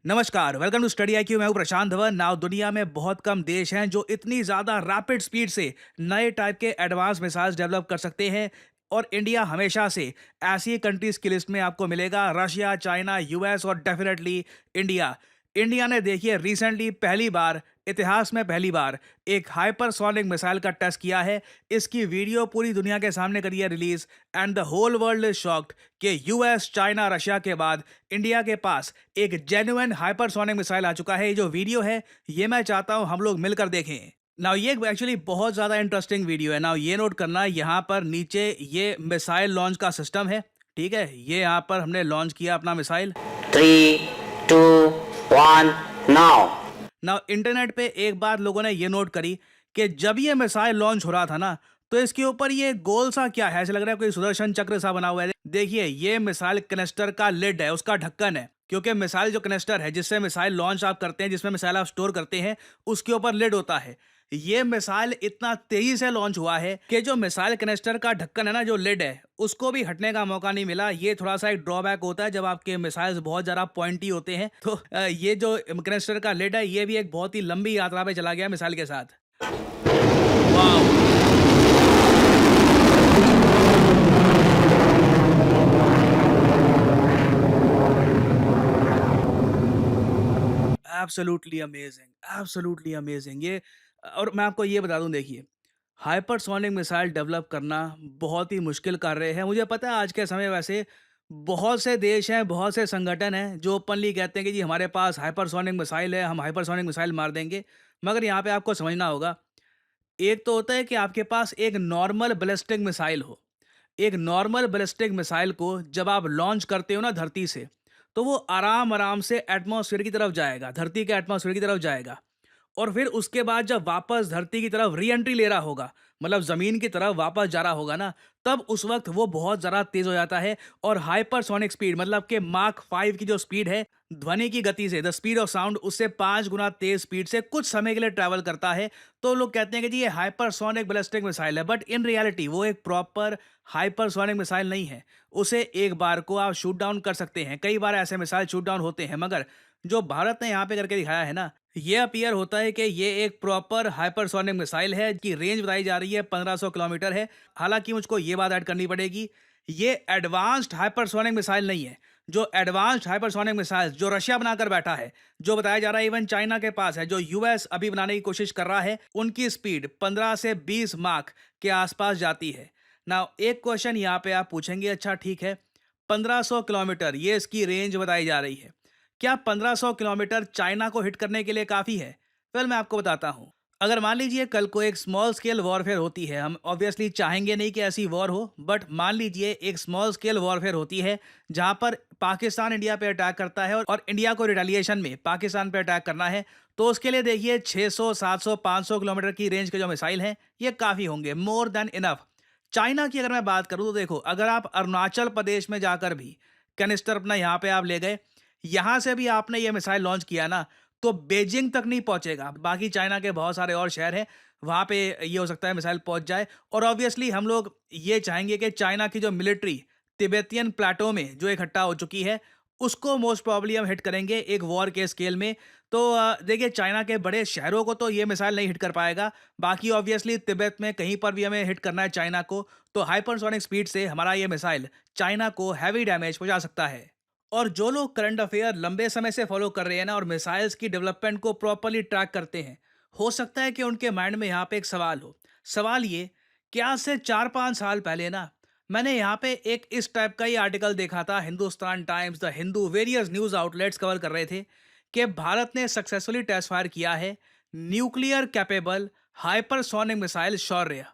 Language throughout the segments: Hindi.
नमस्कार, वेलकम टू स्टडी आईक्यू। मैं हूं प्रशांत धवन। नाउ दुनिया में बहुत कम देश हैं जो इतनी ज़्यादा रैपिड स्पीड से नए टाइप के एडवांस मिसाइल्स डेवलप कर सकते हैं। और इंडिया हमेशा से ऐसी कंट्रीज की लिस्ट में आपको मिलेगा। रशिया, चाइना, यूएस और डेफिनेटली इंडिया। इंडिया ने देखिए रिसेंटली पहली बार, इतिहास में पहली बार एक हाइपरसोनिक मिसाइल का टेस्ट किया है। इसकी वीडियो पूरी दुनिया के सामने करी है release, and the whole world is shocked कि यूएस, चाइना, रशिया के बाद इंडिया के पास एक जेन्युइन हाइपरसोनिक मिसाइल आ चुका है। ये जो वीडियो है, ये मैं चाहता हूं हम लोग मिलकर देखें। नाउ ये एक्चुअली बहुत ज़्यादा इंटरेस्टिंग वीडियो है। नाउ ये नोट करना, यहाँ पर नीचे ये मिसाइल लॉन्च का सिस्टम है। ठीक है, ये यहाँ पर हमने लॉन्च किया अपना मिसाइल। 3, 2, 1, now. नाउ इंटरनेट पे एक बार लोगों ने ये नोट करी कि जब ये मिसाइल लॉन्च हो रहा था ना, तो इसके ऊपर ये गोल सा क्या है, ऐसा लग रहा है कोई सुदर्शन चक्र सा बना हुआ है। देखिए, ये मिसाइल कनेस्टर का लिड है, उसका ढक्कन है। क्योंकि मिसाइल जो कनेस्टर है जिससे मिसाइल लॉन्च आप करते हैं, जिसमें मिसाइल आप स्टोर करते हैं, उसके ऊपर लिड होता है। ये मिसाइल इतना तेजी से लॉन्च हुआ है कि जो मिसाइल कनेस्टर का ढक्कन है ना, जो लिड है, उसको भी हटने का मौका नहीं मिला। ये थोड़ा सा एक ड्रॉबैक होता है जब आपके मिसाइल्स बहुत ज़्यादा पॉइंटी होते हैं। तो ये जो कनेस्टर का लिड है, ये भी एक बहुत ही लंबी यात्रा पे चला गया मिसाइल के साथ। वाह, एब्सोल्युटली अमेजिंग, एब्सोल्युटली अमेजिंग। ये और मैं आपको ये बता दूं, देखिए, हाइपरसोनिक मिसाइल डेवलप करना बहुत ही मुश्किल कार्य है। मुझे पता है आज के समय वैसे बहुत से देश हैं, बहुत से संगठन हैं जो ओपनली कहते हैं कि जी हमारे पास हाइपरसोनिक मिसाइल है, हम हाइपरसोनिक मिसाइल मार देंगे। मगर यहाँ पे आपको समझना होगा, एक तो होता है कि आपके पास एक नॉर्मल बैलिस्टिक मिसाइल हो। एक नॉर्मल बैलिस्टिक मिसाइल को जब आप लॉन्च करते हो ना धरती से, तो वो आराम आराम से एटमॉस्फेयर की तरफ जाएगा, धरती के एटमॉस्फेयर की तरफ जाएगा। और फिर उसके बाद जब वापस धरती की तरफ री एंट्री ले रहा होगा, मतलब ज़मीन की तरफ वापस जा रहा होगा ना, तब उस वक्त वो बहुत ज़्यादा तेज़ हो जाता है। और हाइपरसोनिक स्पीड, मतलब कि माक 5 की जो स्पीड है, ध्वनि की गति से, द स्पीड ऑफ साउंड, उससे 5 गुना तेज़ स्पीड से कुछ समय के लिए ट्रैवल करता है। तो लोग कहते हैं कि जी ये हाइपरसोनिक बैलिस्टिक मिसाइल है, बट इन रियलिटी वो एक प्रॉपर हाइपरसोनिक मिसाइल नहीं है। उसे एक बार को आप शूट डाउन कर सकते हैं, कई बार ऐसे मिसाइल शूट डाउन होते हैं, मगर जो भारत ने यहाँ पे करके दिखाया है ना, ये अपीयर होता है कि ये एक प्रॉपर हाइपरसोनिक मिसाइल है की रेंज बताई जा रही है 1500 किलोमीटर है। हालांकि मुझको ये बात ऐड करनी पड़ेगी, ये एडवांस्ड हाइपरसोनिक मिसाइल नहीं है। जो एडवांस्ड हाइपरसोनिक मिसाइल जो रशिया बनाकर बैठा है, जो बताया जा रहा है इवन चाइना के पास है, जो यूएस अभी बनाने की कोशिश कर रहा है, उनकी स्पीड 15 से 20 मार्क के आसपास जाती है। ना एक क्वेश्चन यहाँ पे आप पूछेंगे, अच्छा ठीक है, 1500 किलोमीटर ये इसकी रेंज बताई जा रही है, क्या 1500 किलोमीटर चाइना को हिट करने के लिए काफ़ी है? वेल, मैं आपको बताता हूँ। अगर मान लीजिए कल को एक स्मॉल स्केल वॉरफेयर होती है, हम ऑब्वियसली चाहेंगे नहीं कि ऐसी वॉर हो, बट मान लीजिए एक स्मॉल स्केल वॉरफेयर होती है जहाँ पर पाकिस्तान इंडिया पे अटैक करता है, और इंडिया को रिटेलिएशन में पाकिस्तान पे अटैक करना है। तो उसके लिए देखिए 600, 700, 500 किलोमीटर की रेंज के जो मिसाइल हैं, ये काफ़ी होंगे, मोर देन इनफ। चाइना की अगर मैं बात करूँ तो देखो, अगर आप अरुणाचल प्रदेश में जाकर भी कैनिस्टर अपना यहाँ पे आप ले गए, यहाँ से भी आपने ये मिसाइल लॉन्च किया ना, तो बीजिंग तक नहीं पहुँचेगा। बाकी चाइना के बहुत सारे और शहर हैं, वहाँ पे ये हो सकता है मिसाइल पहुँच जाए। और ऑब्वियसली हम लोग ये चाहेंगे कि चाइना की जो मिलिट्री तिब्बतियन प्लेटो में जो इकट्ठा हो चुकी है, उसको मोस्ट प्रोबेबली हम हिट करेंगे एक वॉर के स्केल में। तो देखिए, चाइना के बड़े शहरों को तो ये मिसाइल नहीं हिट कर पाएगा। बाकी ऑब्वियसली तिब्बत में कहीं पर भी हमें हिट करना है चाइना को, तो हाइपरसोनिक स्पीड से हमारा ये मिसाइल चाइना को हैवी डैमेज पहुँचा सकता है। और जो लोग करंट अफेयर लंबे समय से फॉलो कर रहे हैं ना, और मिसाइल्स की डेवलपमेंट को प्रॉपर्ली ट्रैक करते हैं, हो सकता है कि उनके माइंड में यहाँ पे एक सवाल हो। सवाल ये कि आज से 4-5 साल पहले ना, मैंने यहाँ पे एक इस टाइप का ही आर्टिकल देखा था, Hindustan times, the Hindu, various news outlets cover कर रहे थे कि भारत ने सक्सेसफुली टेस्ट फायर किया है न्यूक्लियर कैपेबल हाइपरसोनिक मिसाइल शौर्य।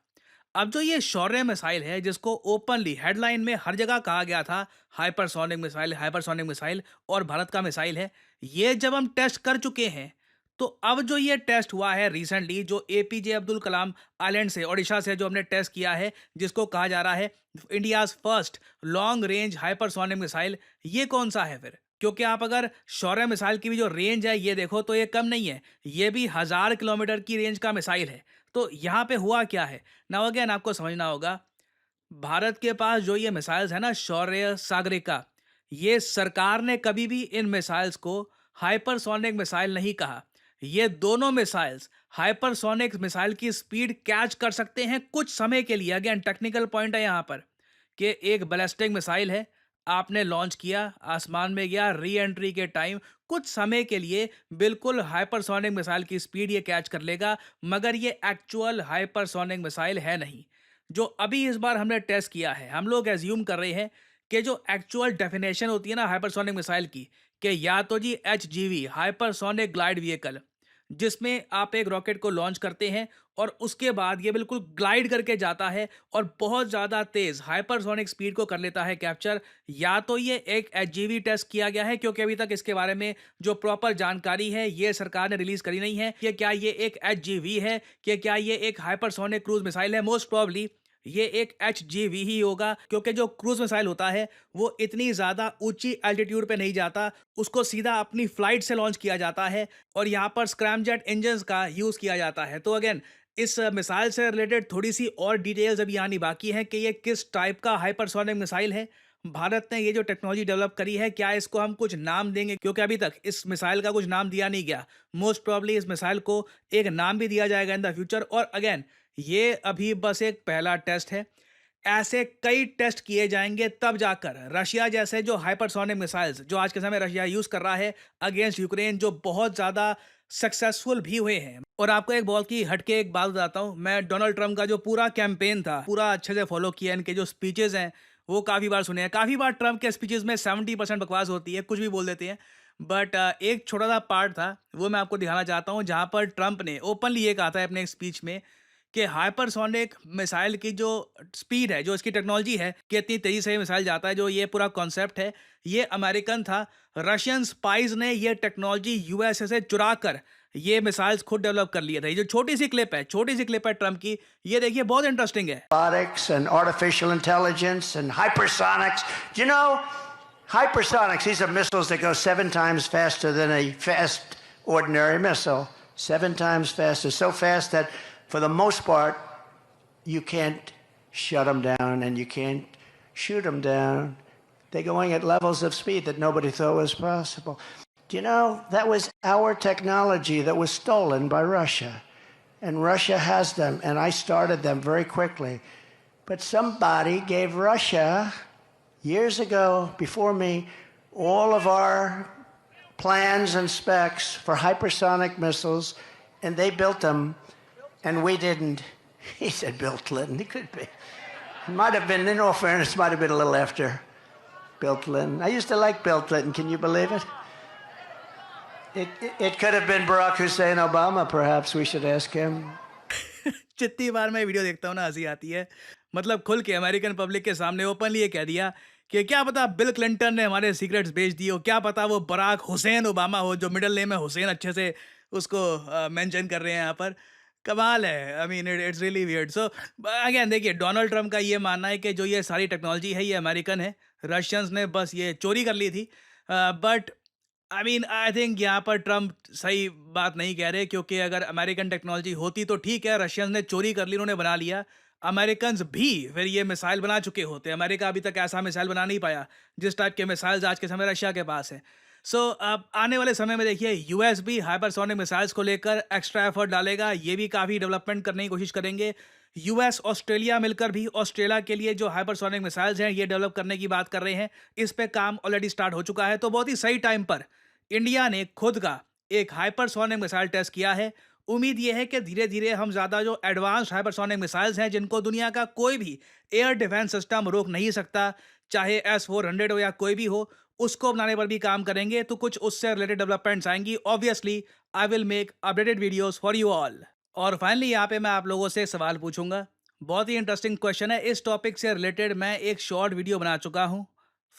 अब जो ये शौर्य मिसाइल है, जिसको ओपनली हेडलाइन में हर जगह कहा गया था हाइपरसोनिक मिसाइल, हाइपरसोनिक मिसाइल, और भारत का मिसाइल है, ये जब हम टेस्ट कर चुके हैं, तो अब जो ये टेस्ट हुआ है रिसेंटली, जो एपीजे अब्दुल कलाम आइलैंड से, ओडिशा से जो हमने टेस्ट किया है, जिसको कहा जा रहा है India's first long range hypersonic missile, ये कौन सा है फिर? क्योंकि आप अगर शौर्य मिसाइल की भी जो रेंज है ये देखो, तो ये कम नहीं है, ये भी 1000 किलोमीटर की रेंज का मिसाइल है। तो यहाँ पे हुआ क्या है? नाउ अगेन आपको समझना होगा, भारत के पास जो ये मिसाइल्स है ना, शौर्य, सागरिका, ये सरकार ने कभी भी इन मिसाइल्स को हाइपरसोनिक मिसाइल नहीं कहा। ये दोनों मिसाइल्स हाइपरसोनिक मिसाइल की स्पीड कैच कर सकते हैं कुछ समय के लिए। अगेन टेक्निकल पॉइंट है यहाँ पर कि एक बैलिस्टिक मिसाइल है, आपने लॉन्च किया, आसमान में गया, री एंट्री के टाइम कुछ समय के लिए बिल्कुल हाइपरसोनिक मिसाइल की स्पीड ये कैच कर लेगा, मगर ये एक्चुअल हाइपरसोनिक मिसाइल है नहीं। जो अभी इस बार हमने टेस्ट किया है, हम लोग एज्यूम कर रहे हैं कि जो एक्चुअल डेफिनेशन होती है ना हाइपरसोनिक मिसाइल की, कि या तो जी एचजीवी हाइपरसोनिक ग्लाइड व्हीकल, जिसमें आप एक रॉकेट को लॉन्च करते हैं और उसके बाद ये बिल्कुल ग्लाइड करके जाता है और बहुत ज़्यादा तेज़ हाइपरसोनिक स्पीड को कर लेता है कैप्चर। या तो ये एक एचजीवी टेस्ट किया गया है, क्योंकि अभी तक इसके बारे में जो प्रॉपर जानकारी है ये सरकार ने रिलीज़ करी नहीं है कि क्या ये एक एचजीवी है, कि क्या ये एक हाइपरसोनिक क्रूज मिसाइल है। मोस्ट प्रॉब्ली ये एक एचजीवी ही होगा, क्योंकि जो क्रूज मिसाइल होता है वो इतनी ज़्यादा ऊंची एल्टीट्यूड पे नहीं जाता, उसको सीधा अपनी फ्लाइट से लॉन्च किया जाता है और यहाँ पर स्क्रैमजेट इंजन्स का यूज़ किया जाता है। तो अगेन इस मिसाइल से रिलेटेड थोड़ी सी और डिटेल्स अभी आनी बाकी है कि ये किस टाइप का हाइपरसोनिक मिसाइल है। भारत ने ये जो टेक्नोलॉजी डेवलप करी है, क्या इसको हम कुछ नाम देंगे, क्योंकि अभी तक इस मिसाइल का कुछ नाम दिया नहीं गया। मोस्ट प्रॉब्ली इस मिसाइल को एक नाम भी दिया जाएगा इन द फ्यूचर। और अगेन ये अभी बस एक पहला टेस्ट है, ऐसे कई टेस्ट किए जाएंगे तब जाकर रशिया जैसे जो हाइपरसोनिक मिसाइल्स जो आज के समय रशिया यूज कर रहा है अगेंस्ट यूक्रेन, जो बहुत ज्यादा सक्सेसफुल भी हुए हैं। और आपको एक बहुत की हटके एक बात बताता हूँ, मैं डोनाल्ड ट्रंप का जो पूरा कैंपेन था पूरा अच्छे से फॉलो किया, इनके जो स्पीचेस हैं वो काफ़ी बार सुने हैं। काफ़ी बार ट्रंप के स्पीचेस में 70% बकवास होती है, कुछ भी बोल देते हैं। बट एक छोटा सा पार्ट था वो मैं आपको दिखाना चाहता हूँ, जहाँ पर ट्रंप ने ओपनली ये कहा था अपने एक स्पीच में कि हाइपरसोनिक मिसाइल की जो स्पीड है, जो इसकी टेक्नोलॉजी है कि इतनी तेज़ी से ये मिसाइल जाता है, जो ये पूरा कॉन्सेप्ट है ये अमेरिकन था। रशियन स्पाइज ने ये टेक्नोलॉजी यूएसए से चुरा कर ये मिसाइल्स खुद डेवलप कर लिए थे। ये जो छोटी सी क्लिप है ट्रम्प की, ये देखिए बहुत इंटरेस्टिंग है। Robotics and artificial intelligence and hypersonics. Do you know hypersonics? These are missiles that go 7 times faster than a fast ordinary missile. 7 times faster, so fast that for the most part you can't shut them down and you can't shoot them down. They're going at levels of speed that nobody thought was possible. Do you know that was our technology that was stolen by Russia? And Russia has them, and I started them very quickly. But somebody gave Russia, years ago, before me, all of our plans and specs for hypersonic missiles, and they built them, and we didn't. He said Bill Clinton. It could be. It might have been, in all fairness, might have been a little after Bill Clinton. I used to like Bill Clinton. Can you believe it? It could have been Barack Hussein Obama, perhaps. We should ask him. जितनी बार मैं वीडियो देखता हूँ ना हंसी आती है। मतलब खुल के अमेरिकन पब्लिक के सामने ओपनली ये कह दिया कि क्या पता बिल क्लिंटन ने हमारे सीक्रेट्स बेच दिए हो, क्या पता वो बराक हुसैन ओबामा हो, जो मिडिल नेम है हुसैन, अच्छे से उसको मेंशन कर रहे हैं यहाँ पर। कमाल है। I mean it's really weird. So again देखिए, डोनाल्ड ट्रंप का ये मानना है कि जो ये सारी टेक्नोलॉजी है ये अमेरिकन है, रशियंस ने बस ये चोरी कर ली थी। बट आई थिंक यहाँ पर ट्रम्प सही बात नहीं कह रहे, क्योंकि अगर अमेरिकन टेक्नोलॉजी होती तो ठीक है, रशियंस ने चोरी कर ली, उन्होंने बना लिया। अमेरिकन भी फिर ये मिसाइल बना चुके होते। अमेरिका अभी तक ऐसा मिसाइल बना नहीं पाया जिस टाइप के मिसाइल्स आज के समय रशिया के पास है। सो अब आने वाले समय में देखिए यूएस भी हाइपरसोनिक मिसाइल्स को लेकर एक्स्ट्रा एफर्ट डालेगा, ये भी काफ़ी डेवलपमेंट करने की कोशिश करेंगे। यूएस ऑस्ट्रेलिया मिलकर भी ऑस्ट्रेलिया के लिए जो हाइपरसोनिक मिसाइल्स हैं ये डेवलप करने की बात कर रहे हैं। इस पे काम ऑलरेडी स्टार्ट हो चुका है। तो बहुत ही सही टाइम पर इंडिया ने खुद का एक हाइपरसोनिक मिसाइल टेस्ट किया है। उम्मीद ये है कि धीरे धीरे हम ज़्यादा जो एडवांस्ड हाइपरसोनिक मिसाइल्स हैं, जिनको दुनिया का कोई भी एयर डिफेंस सिस्टम रोक नहीं सकता, चाहे S-400 हो या कोई भी हो, उसको बनाने पर भी काम करेंगे। तो कुछ उससे रिलेटेड डेवलपमेंट्स आएंगी। Obviously I will make updated videos for you all. और फाइनली यहाँ पे मैं आप लोगों से सवाल पूछूंगा, बहुत ही इंटरेस्टिंग क्वेश्चन है। इस टॉपिक से रिलेटेड मैं एक शॉर्ट वीडियो बना चुका हूँ,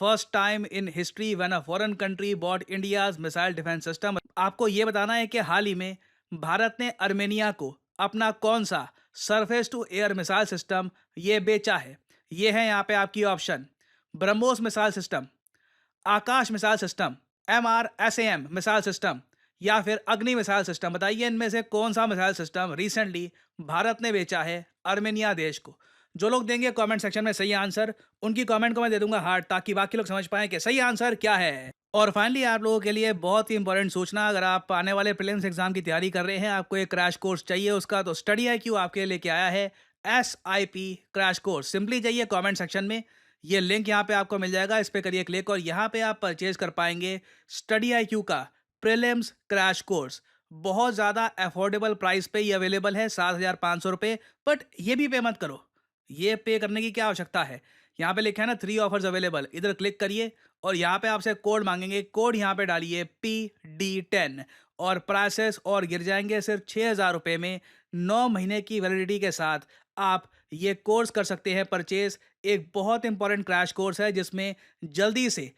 first time in history when a foreign country bought India's missile defence system. आपको ये बताना है कि हाल ही में भारत ने अर्मेनिया को अपना कौन सा surface to air missile system ये बेचा है। ये है यहाँ पे आपकी option: BrahMos missile system, Akash missile system, MRSAM missile system, या फिर अग्नि मिसाइल सिस्टम। बताइए इनमें से कौन सा मिसाइल सिस्टम रिसेंटली भारत ने बेचा है अर्मेनिया देश को। जो लोग देंगे कमेंट सेक्शन में सही आंसर, उनकी कमेंट को मैं दे दूंगा हार्ट, ताकि बाकी लोग समझ पाएं कि सही आंसर क्या है। और फाइनली आप लोगों के लिए बहुत ही इंपॉर्टेंट सूचना, अगर आप आने वाले प्रीलिम्स एग्जाम की तैयारी कर रहे हैं, आपको एक क्रैश कोर्स चाहिए उसका, तो स्टडी IQ आपके लेके आया है SIP क्रैश कोर्स। सिंपली जाइए कमेंट सेक्शन में, ये लिंक यहाँ पे आपको मिल जाएगा, इस पे करिए क्लिक और यहाँ पे आप परचेज कर पाएंगे स्टडी IQ का प्रीलिम्स क्रैश कोर्स। बहुत ज़्यादा अफोर्डेबल प्राइस पे ये अवेलेबल है, 7,500 रुपये। बट ये भी पे मत करो, ये पे करने की क्या आवश्यकता है। यहाँ पे लिखा है ना 3 ऑफर्स अवेलेबल, इधर क्लिक करिए और यहाँ पे आपसे कोड मांगेंगे, कोड यहाँ पे डालिए PD10 और प्राइसेस और गिर जाएंगे सिर्फ 6,000 रुपये में। 9 महीने की वैलिडिटी के साथ आप ये कोर्स कर सकते हैं परचेज। एक बहुत इंपॉर्टेंट क्रैश कोर्स है जिसमें जल्दी से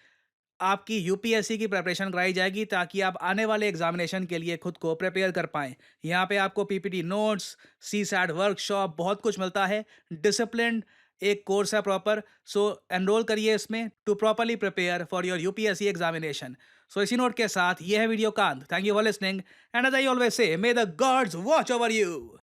आपकी यूपीएससी की प्रिपरेशन कराई जाएगी ताकि आप आने वाले एग्जामिनेशन के लिए खुद को प्रिपेयर कर पाएं। यहाँ पे आपको पीपीटी नोट्स, सीसैट वर्कशॉप, बहुत कुछ मिलता है। डिसिप्लिन एक कोर्स है प्रॉपर। सो एनरोल करिए इसमें to properly prepare for your UPSC examination. So इसी नोट के साथ ये है वीडियो कांत। Thank you for listening and as I always say, may the gods watch over you.